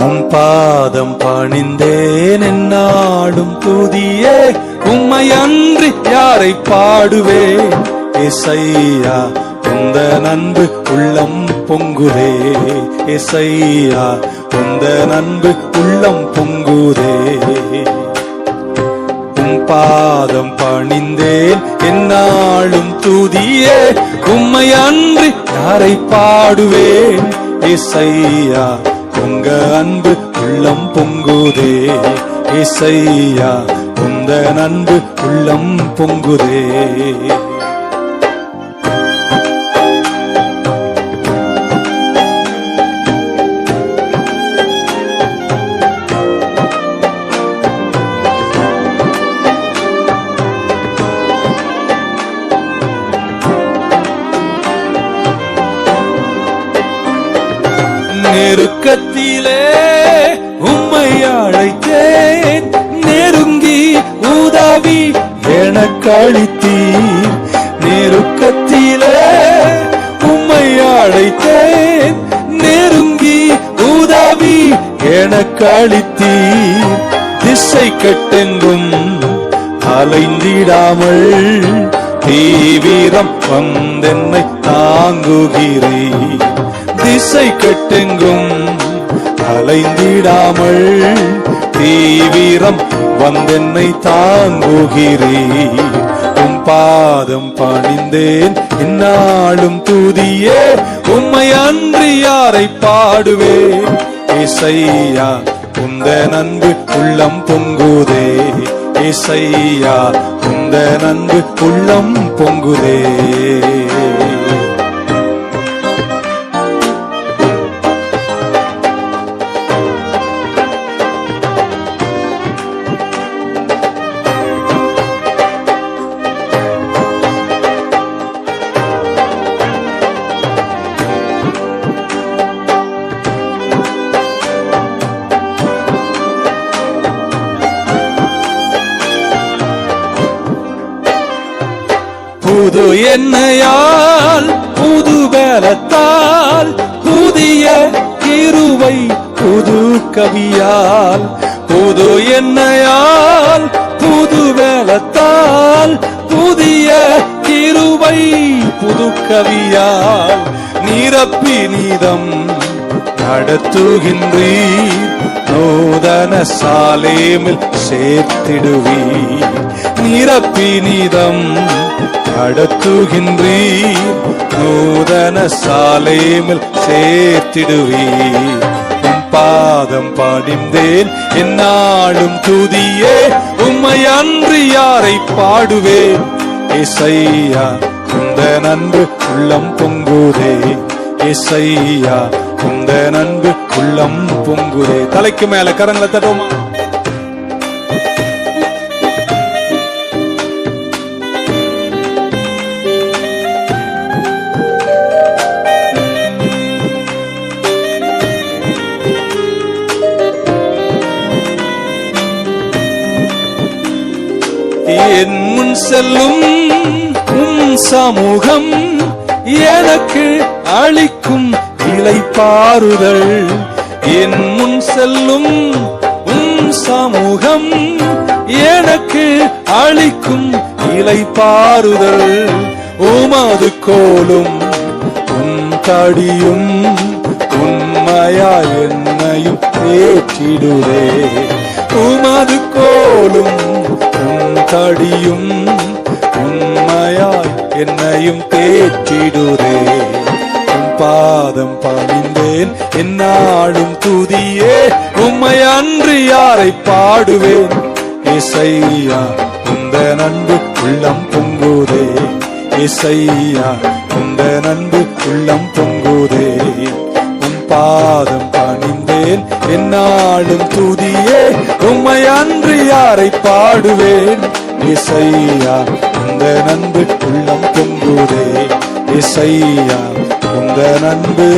உம் பாதம் பணிந்தேன் என்னாடும் துதியே, உம்மை அன்றி யாரை பாடுவேன் ஏசையா, உந்த நன்பு உள்ளம் பொங்குதே ஏசையா, உந்த நன்பு உள்ளம் பொங்குதே. உம் பாதம் பணிந்தேன் என்னாலும் துதியே, உம்மை அன்றி யாரை பாடுவேன் ஏசையா, உங்க அன்பு உள்ளம் பொங்குதே ஏசையா, உந்த அன்பு உள்ளம் பொங்குதே. நெருக்கத்திலே உம்மை அழைத்தேன், நெருங்கி உதவி எனக்கு அளித்தீர். நெருக்கத்திலே உம்மை அழைத்தேன், நெருங்கி உதவி எனக்கு அளித்தீர். திசை கட்டெங்கும் அலைந்திடாமல் தீவிரம் வந்தென்னை தாங்குகிறீர். திசை கட்டெங்கும் அலைந்திடாமல் தீவிரம் வந்தென்னை தாங்குகிறீர். உம் பாதம் பணிந்தேன் என்னாலும் துதியே, உம்மை அன்றி யாரை பாடுவேன் ஏசையா, உந்த அன்பு உள்ளம் பொங்குதே ஏசையா, உந்த அன்பு உள்ளம் பொங்குதே. புது எண்ணெயால் புது பலத்தால், புதிய கிருபை புது கவியால். புது எண்ணெயால் புது பலத்தால், புதிய கிருபை புது கவியால். நிரப்பி நீதம் நடத்துகின்றீர், நூதன சாலேமில் சேர்த்திடுவீர். நிரப்பி நீதம் நடத்துகின்றீர், நூதன சாலேமில் சேர்த்திடுவீர். உம் பாதம் பணிந்தேன் என்னாலும் துதியே, உம்மை அன்றி யாரை பாடுவேன் ஏசையா, உந்த அன்பு உள்ளம் பொங்குதே ஏசையா, உந்த அன்பு உள்ளம் பொங்குதே. தலைக்கு மேல கரங்களை தட்டுமா? என் முன் செல்லும் உம் சமூகம் எனக்கு அளிக்கும் இளைப்பாறுதல். என் முன் செல்லும் உம் சமூகம் எனக்கு அளிக்கும் இளைப்பாறுதல். உமது கோலும் உன் தடியும் உண்மையா என்னையும் தேற்றிடுவே. உமது கோலும் தடியும் உண்மையாய் என்னையும் தேற்றிடுரே. உம் பாதம் பணிந்தேன் என்னாலும் துதியே, உம்மை அன்றி யாரை பாடுவேன் ஏசையா, உந்த அன்பு உள்ளம் பொங்குதே ஏசையா, உந்த அன்பு உள்ளம் பொங்குதே. உம் பாதம் பணிந்தேன் என்னாலும் துதியே, உம்மை அன்றி யாரை பாடுவேன் ஏசையா, உந்த அன்பு உள்ளம் பொங்குதே ஏசையா, உந்த அன்பு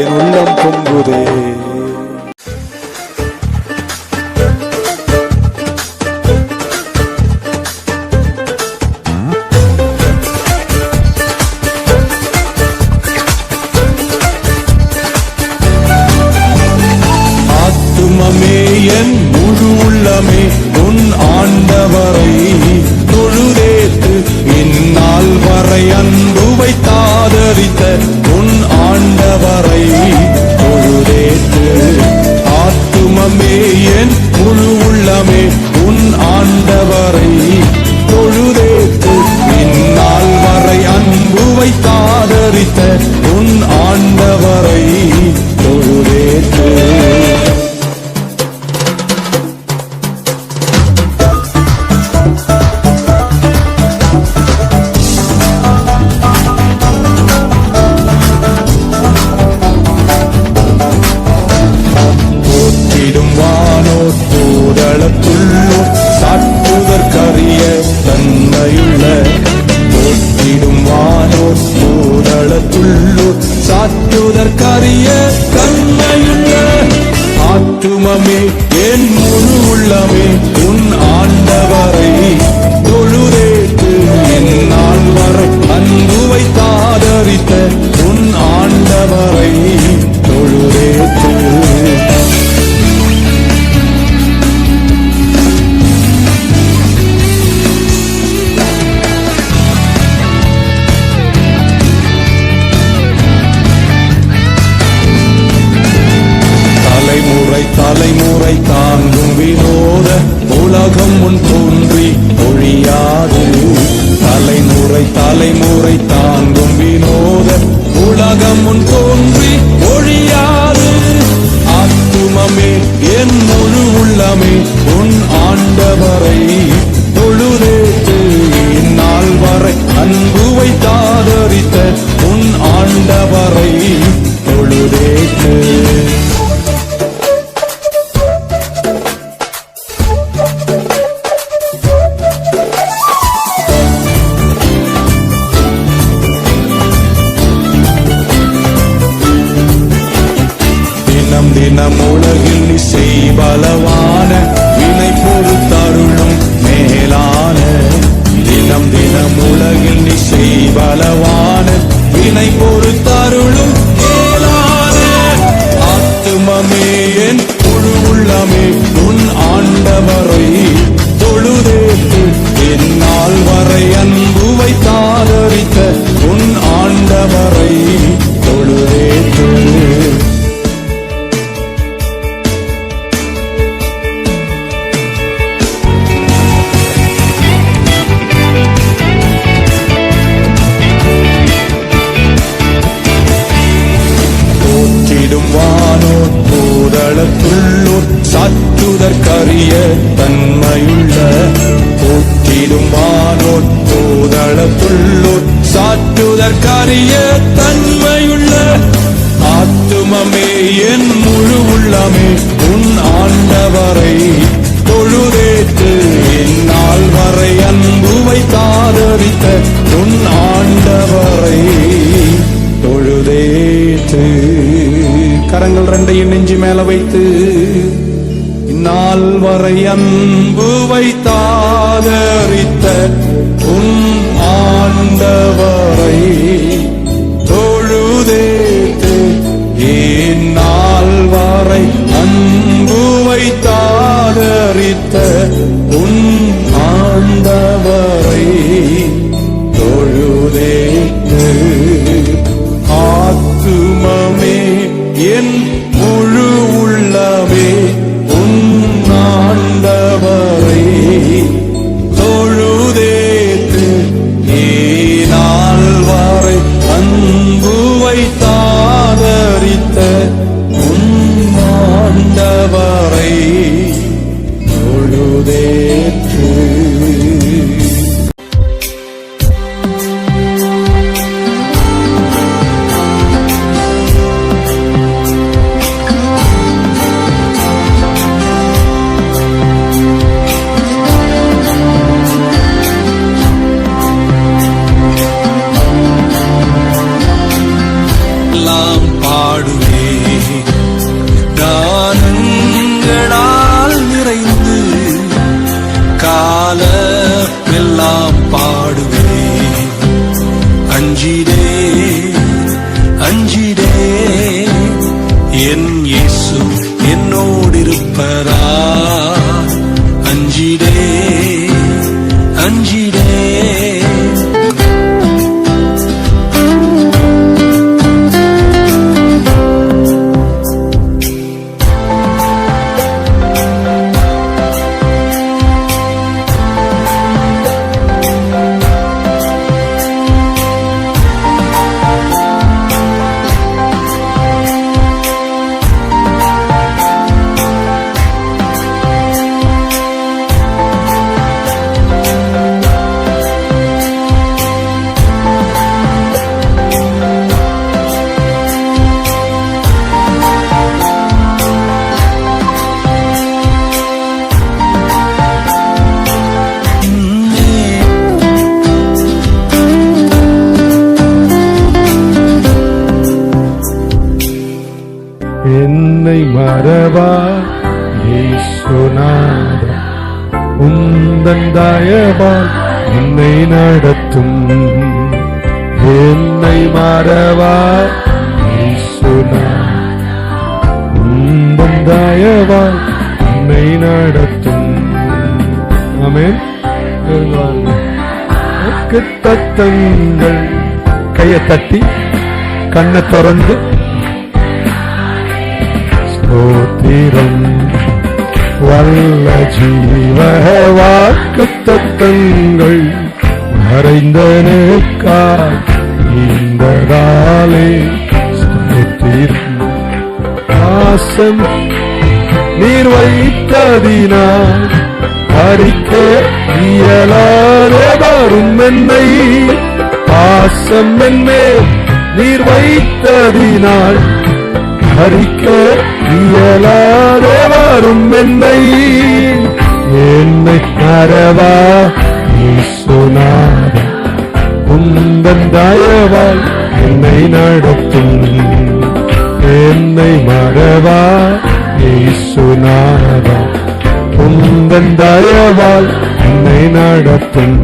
என் உள்ளம் பொங்குதே. வரை அன்பு வைத்தாதரித்த உன் ஆண்டவரை தொழுதேற்று. ஆத்துமமே என் முழு உள்ளமே உன் ஆண்டவரை தொழுதேற்று. இந்நாள் வரை அன்பு வைத்தாதரித்த உன் ஆண்டவரை தொழுதேற்று. தூதளத்துள்ளோர் சாற்றுதற்கரிய தன்மையுள்ள போற்றிடும் வானோர் தூதளத்துள்ளோர் சாற்றுதற்கரிய தன்மையுள்ள ஆத்துமமே என் முழு உள்ளமே உன் ஆண்டவரை தொழுதேற்று. எந்நாள் வரை அன்பு வைத்தாதரித்த உன் ஆண்டவரை தொழுதேற்று. தலைமுறை தாங்கும் வினோத உலகம் முன் தோன்றி ஒழியாது. தலைமுறை தாங்கும் வினோத உலகம் முன் தோன்றி ஒழியாது. ஆத்துமமே என் முழு உள்ளமே உன் ஆண்டவரை தொழுதேற்று. இந்நாள் வரை அன்பு வைத்தாதரித்த உன் ஆண்டவரை தொழுதேற்று. தினம் உலகில் நீ செய்பலவான வினை பொறுத்தருளும் மேலான. தினம் உலகில் நீ செய்பலவான வினை பொறுத்தருளும் மேலான. ஆத்துமமே என் முழு உள்ளமே உன் ஆண்டவரை தொழுதேற்று. எந்நாள் வரை அன்பு வைத்தாதரித்த உன் ஆண்டவரை தொழுதேற்று. வானோர் தூதளத்துள்ளோர் சாற்றுதற்கரிய தன்மையுள்ள. போற்றிடும் வானோர் தூதளத்துள்ளோர் சாற்றுதற்கரிய தன்மையுள்ள. ஆத்துமமே என் முழு உள்ளமே உன் ஆண்டவரை தொழுதேற்று. இந்நாள் வரை அன்பு வைத்தாதரித்த உன் ஆண்டவரை தொழுதேற்று. கரங்கள் ரெண்டையும் நெஞ்சு மேல வைத்து இந்நாள் வரை அன்பு வைத்தாதரித்த உன் ஆண்டவரை தொழுதேற்று. இந்நாள் வரை அன்பு வைத்தாதரித்த உன் ஆண்டவரை தொழுதேற்று. ஆத்துமமே என் முழு உள்ளமே உன் ஆண்டவரை தொழுதேற்று. நாள் வரை அன்பு வைத்தாதரித்த உன் ஆண்டவரை தொழுதேற்று. காலமெல்லாம் பாடுவேன். அஞ்சிடே அஞ்சிடே என் இயேசு என்னோடிருப்பதா. அஞ்சிடே அஞ்சிடே மறவா இயேசுநாதா, உந்தன் தயவால் என்னை நடத்தும். என்னை மறவா இயேசுநாதா, உந்தன் தயவால் என்னை நடத்தும். ஆமென். தத்தங்கள் கையை தட்டி கண்ணை திறந்து ஸ்தோத்திரம். வல்ல ஜீவ வாக்கு தத்தங்கள் மறைந்தனுக்காய் இந்த நாளே ஸ்தோத்திரம். பாசம் நீர் வைத்ததினால் அறிக்க இயலாதே வரும் என்னை. பாசம் என்னே நீர் வைத்ததினால் அறிக்க இயலாதே வரும் என்னை. என்னை மறவா இயேசுநாதா, உந்தன் தயவால் என்னை நடத்தும். என்னை மறவா இயேசுநாதா, உந்தன் தயவால் என்னை நடத்தும்.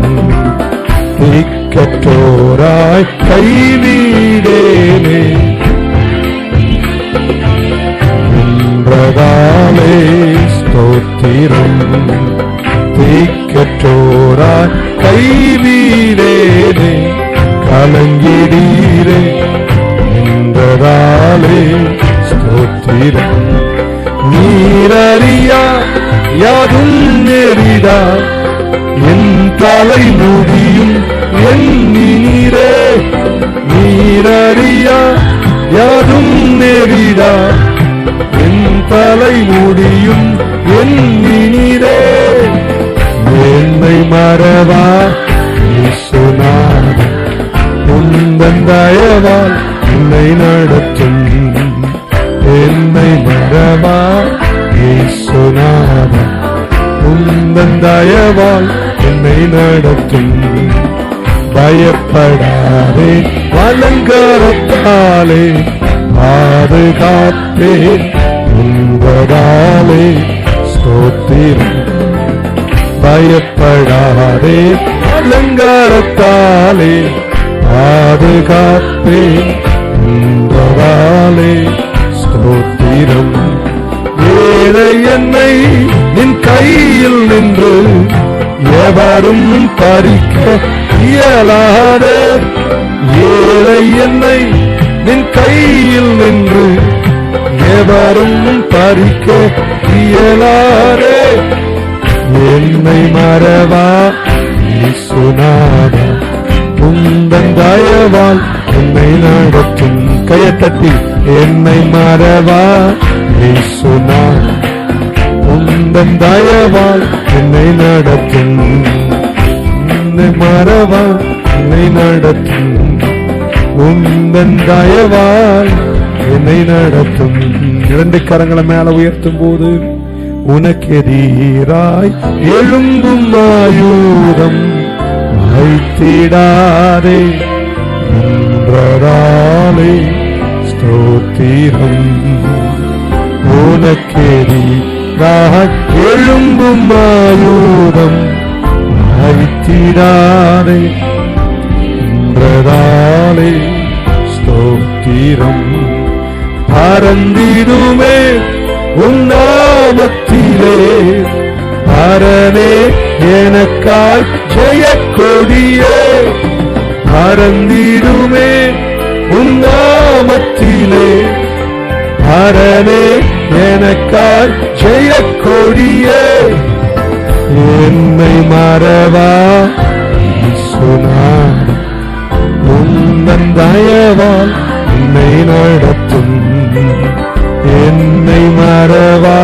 திக்கற்றோராய் கைவிடேனே என்றதாலே ஸ்தோத்திரம். திக்கற்றோராய் கைவிடேனே கலங்கிடீரே என்றதாலே ஸ்தோத்திரம். நீரறியா யாதும் நெறிதா என் தலை முடியும் எண்ணீரே. நீரறியா யாதும் நெறிதா என் தலை முடியும் எண்ணீரே. என்னை மறவா இயேசுநாதா, உந்தன் தயவால் என்னை நடத்தும். என்னை மறவா இயேசுநாதா, உந்தன் தயவால் என்னை நடத்தும். பயப்படாதே அலங்காரத்தாலே பாதுகாப்பே என்பதாலே ஸ்தோத்திரம். பயப்படாதே அலங்காரத்தாலே பாதுகாப்பே என்பதாலே ஸ்தோத்திரம். ஏழை என்னை நின் கையில் நின்று எவரும் பறிக்க இயலாதே. ஏழை என்னை நின் கையில் நின்று எவரும் பறிக்க இயலாதே. என்னை மறவா இயேசுநாதா, உந்தன் தயவால் என்னை நடத்தும். கையை தட்டி என்னை மறவா இயேசுநாதா, உந்தன் தயவால் என்னை நடத்தும். என்னை மறவா என்னை நடத்தும். உந்தன் தயவால் என்னை நடத்தும். இரண்டு கரங்களை மேல உயர்த்தும் போது உனக்கு எதிராய் எழும்பும் ஆயுதம் வைத்திடாதே என்றதாலே ஸ்தோத்திரம். உனக்கு எதிராய் எழும்பும் ஆயுதம் வைத்திடாதே என்றதாலே ஸ்தோத்திரம். பறந்திடுமே உன்னாமத்திலே பரனே எனக்காய் ஜெய கொடியே. பறந்திடுமே உன்னாமத்திலே பரனே எனக்காய் ஜெய கொடியே. என்னை மறவா இயேசுநாதா, உந்தன் தயவால் என்னை நடத்தும். என்னை மறவா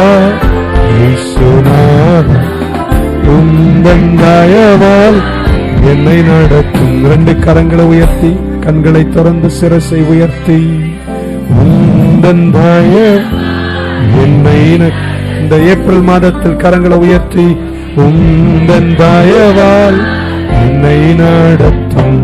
இயேசுநாதா, உந்தன் தயவால் என்னை நடத்தும். ரெண்டு கரங்களை உயர்த்தி கண்களை திறந்து சிரசை உயர்த்தி உந்தன் தயவால் என்னை இந்த ஏப்ரல் மாதத்தில் கரங்களை உயர்த்தி உந்தன் தயவால் என்னை நடத்தும்.